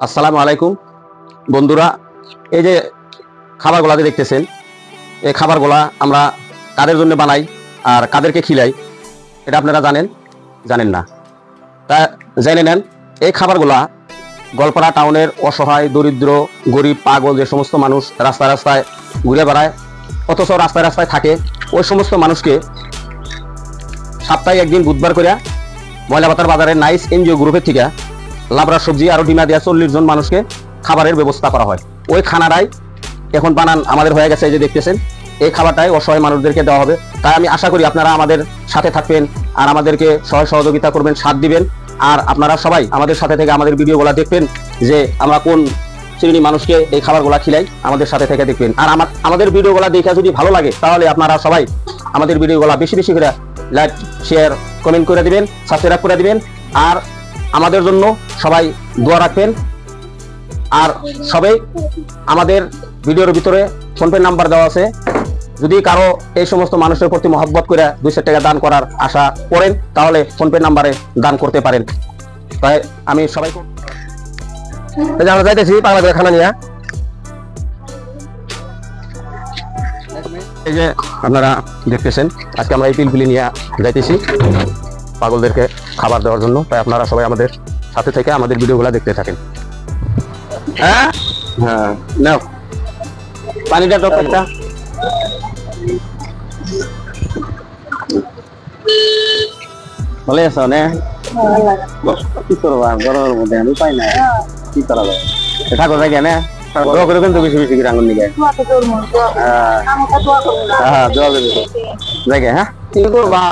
আসসালামু আলাইকুম বন্ধুরা, এই যে খাবারগুলা দেখতেছেন, এই খাবারগুলা আমরা কাদের জন্য বানাই আর কাদেরকে খিলাই এটা আপনারা জানেন না। তা জেনে নেন, এই খাবারগুলা গোয়ালপাড়া টাউনের অসহায়, দরিদ্র, গরিব, পাগল যে সমস্ত মানুষ রাস্তায় রাস্তায় ঘুরে বেড়ায়, অথচ রাস্তায় রাস্তায় থাকে, ওই সমস্ত মানুষকে সপ্তাহে একদিন বুধবার করে ময়লাপাতার বাজারের নাইস এনজিও গ্রুপের থেকে লাবড়া সবজি আর ডিমা দেওয়া 40 জন মানুষকে খাবারের ব্যবস্থা করা হয়। ওই খানাটাই এখন বানান আমাদের হয়ে গেছে, এই যে দেখতেছেন, এই খাবারটাই অসহায় মানুষদেরকে দেওয়া হবে। তাই আমি আশা করি আপনারা আমাদের সাথে থাকবেন আর আমাদেরকে সহযোগিতা করবেন, সাথ দিবেন। আর আপনারা সবাই আমাদের সাথে থেকে আমাদের ভিডিওগুলো দেখবেন যে আমরা কোন শ্রেণী মানুষকে এই খাবারগুলা খিলাই, আমাদের সাথে থেকে দেখবেন। আর আমাদের ভিডিওগুলো দেখে যদি ভালো লাগে তাহলে আপনারা সবাই আমাদের ভিডিওগুলো বেশি বেশি করে লাইক, শেয়ার, কমেন্ট করে দিবেন, সাবস্ক্রাইব করে দিবেন। আর আমাদের জন্য সবাই দোয়া রাখবেন। আর সবাই আমাদের ভিডিওর ভিতরে ফোনপে নাম্বার দেওয়া আছে, যদি কারো এই সমস্ত মানুষের প্রতি মহব্বত করে 200 টাকা দান করার আশা করেন তাহলে ফোনপে নাম্বারে দান করতে পারেন। তাই আমি সবাইকে আমরা যাইতেছি পাগলা করে খানা নিয়ে। এই যে আপনারা দেখতেছেন, আজকে আমরা এই পিলপিলি নিয়ে যাইতেছি পাগলদেরকে খাবার দেওয়ার জন্য। তাই আপনারা সবাই আমাদের সাথে থেকে আমাদের ভিডিওগুলো দেখতে থাকেন। হ্যাঁ হ্যাঁ, নাও পানিটা তো একটা ভালো আছো না? কি করবা গরমের মধ্যে, আমি পাই না কি করা যায়। ঠাকুর যাই না দোয়া করে কিন্তু বেশি বেশি করে আঙুল নিয়ে হ্যাঁ দোয়া করে যাই। হ্যাঁ কি করবা?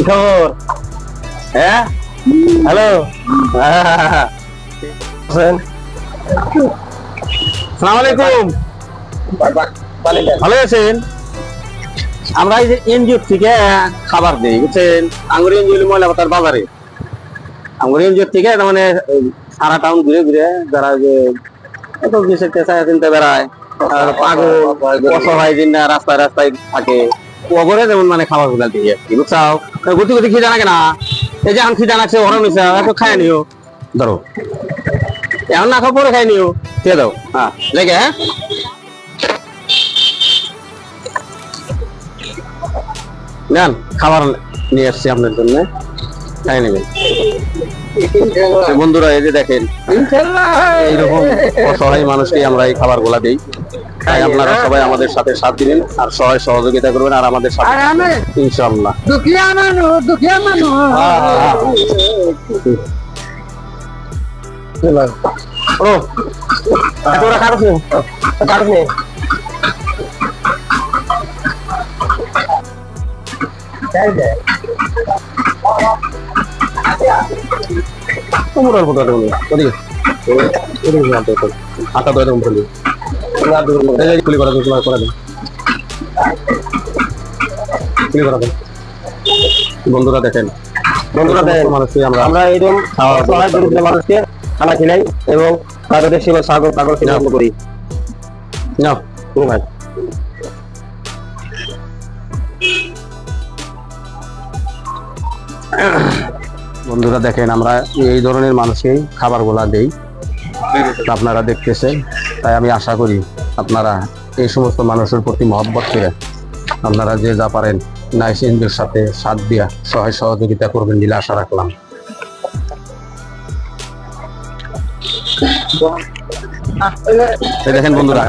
হ্যালো, হ্যাঁ হ্যালো, আসসালামু আলাইকুম, ভালো আছেন? আমরা এই যে এনজিও থেকে খাবার দিই, বুঝছেন? আঙ্গুর এনজিও ময়লাপাতার বাজারে, আঙ্গুর এনজিও থেকে মানে সারা টাউন ঘুরে ঘুরে যারা যে এত দেশের পেশায় চিনতে বেড়ায়, পাগল, অসহায় জিন্না রাস্তায় রাস্তায় থাকে, ওগরে যেমন মানে খাবার গুলা দিয়ে আর কি, বুঝছাও? গতি গতি খিদা লাগে না, এই যে এখন খিদা লাগছে, ওরা নিছে একটু খায় নিও, ধরো এখন না খাও পরে খাই নিও, দিয়ে দাও। হ্যাঁ লেগে, হ্যাঁ নেন, খাবার নিয়ে আসছি আপনার জন্য, খাই নেবেন। বন্ধুরা এই যে দেখেন, এইরকম অসহায় মানুষকে আমরা এই খাবার গুলা দিই। তাই আপনারা সবাই আমাদের সাথে সাথ দিবেন আর সবাই সহযোগিতা করবেন আর আমাদের সাথে ইনশাআল্লাহ। দুঃখিয়া মানুষ বন্ধুরা দেখেন, আমরা এরকম মানুষকে খানা খিলাই এবং তাদের সেবা সাগর পাগল কিনে করি। না ভাই, বন্ধুরা দেখেন, আমরা এই ধরনের মানুষকেই খাবারগুলা দেই, আপনারা দেখতেছেন। তাই আমি আশা করি আপনারা এই সমস্ত মানুষের প্রতি মহব্বত করে আপনারা যে যা পারেন নাইস এনজিওর সাথে সাথ দিয়া সহযোগিতা করবেন বলে আশা রাখলাম। দেখেন বন্ধুরা,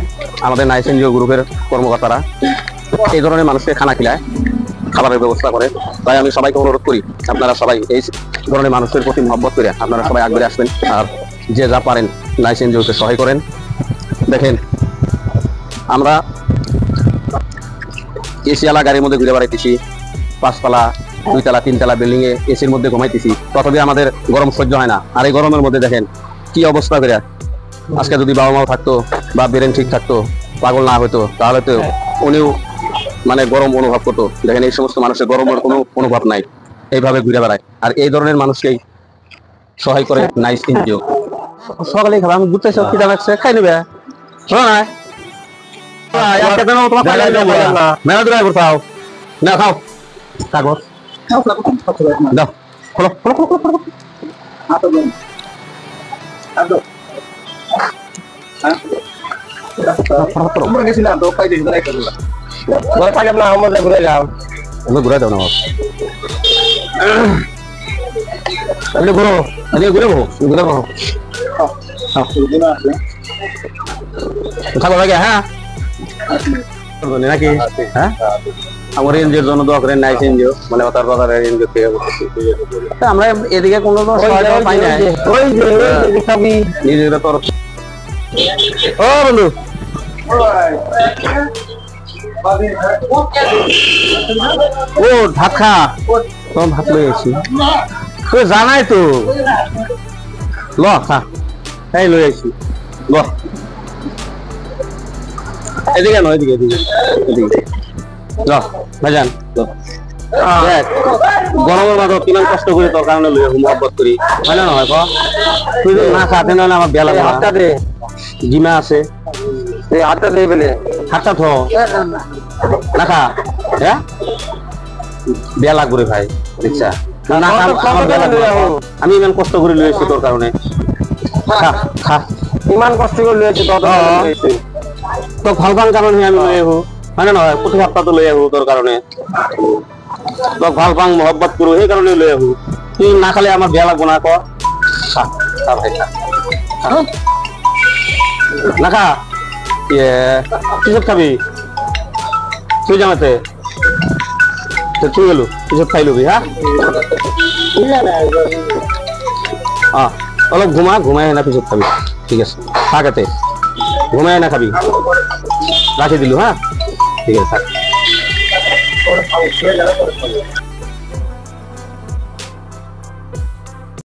আমাদের নাইস এনজিও গ্রুপের কর্মকর্তারা এই ধরনের মানুষকে খানা খিলায়, খাবারের ব্যবস্থা করে। তাই আমি সবাইকে অনুরোধ করি আপনারা সবাই এই ধরনের মানুষের প্রতি মহব্বত করে আপনারা সবাই আগে আসবেন আর যে যা পারেন নাইস এনজিওকে সহায় করেন। দেখেন, আমরা এসিওয়ালা গাড়ির মধ্যে ঘুরে বেড়াইতেছি, 5 তলা 2 তলা 3 তলা বিল্ডিং এ এসির মধ্যে ঘুমাইতেছি, তথাপি আমাদের গরম সহ্য হয় না। আর এই গরমের মধ্যে দেখেন কি অবস্থা করে। আজকে যদি বাবা মাও থাকতো বা ব্রেন ঠিক থাকতো, পাগল না হতো, তাহলে তো উনিও মানে গরম অনুভব করতো। দেখেন এই সমস্ত মানুষের গরমের কোনো অনুভব নাই, এইভাবে ঘুরে বেড়ায়। আর এই ধরনের মানুষকেই সহায় করে নাইস এনজিও। সকালে খাবার আমি ঘুরতে সব খিদা লাগছে, খাই নেবে। মেলা দূরে কোথাও না খাও কাগজ দাও খোলো খোলো খোলো খোলো ঘুরে দাও না ঘুরে ঘুরো ঘুরে ঘুরে খাবো লাগে হ্যাঁ নাকি হ্যাঁ আমার এনজিওর জন্য দোয়া করেন নাইস এনজিও মানে তার বাজারের এনজিও থেকে আমরা এদিকে কোনো পাই না নিজের তরফ ও বন্ধু ও ভাত খা তোমার ভাত লই আছি তুই জানাই তো ল খা তাই লই আছি ল এদিকে নয় এদিকে এদিকে এদিকে ল ভাইজান গরমের মাঝে কিমান কষ্ট করে তোর কারণে লই আছি মহব্বত করি হয় না নহয় তুই না খাতে না আমার বেলা হাতটা দে জিমা আছে এই হাতটা দে বলে হাতটা থ না খা হ্যাঁ বেলা করে ভাই দেখছা না আমার বেলা আমি ইমান কষ্ট করে লই আছি তোর কারণে খা খা ইমান কষ্ট করে লই আছি তোর তো ভাল ভাল কারণে আমি লই আহো মানে নহয় প্রতি সপ্তাহ তো লই আহো তোর কারণে তো ভাল ভাল মহব্বত করো এই কারণে লই আহো তুই না খালে আমার বেয়া লাগবো না ক খা খা ভাই খা না খা কিসব খাবি তুই জামাতে তুই গেলু কিসব খাই লবি হ্যাঁ অলপ ঘুমাই না পিছত খাবি ঠিক আছে থাকাতে ঘুমাই না খাবি রাখি দিলু হ্যাঁ ঠিক আছে থাক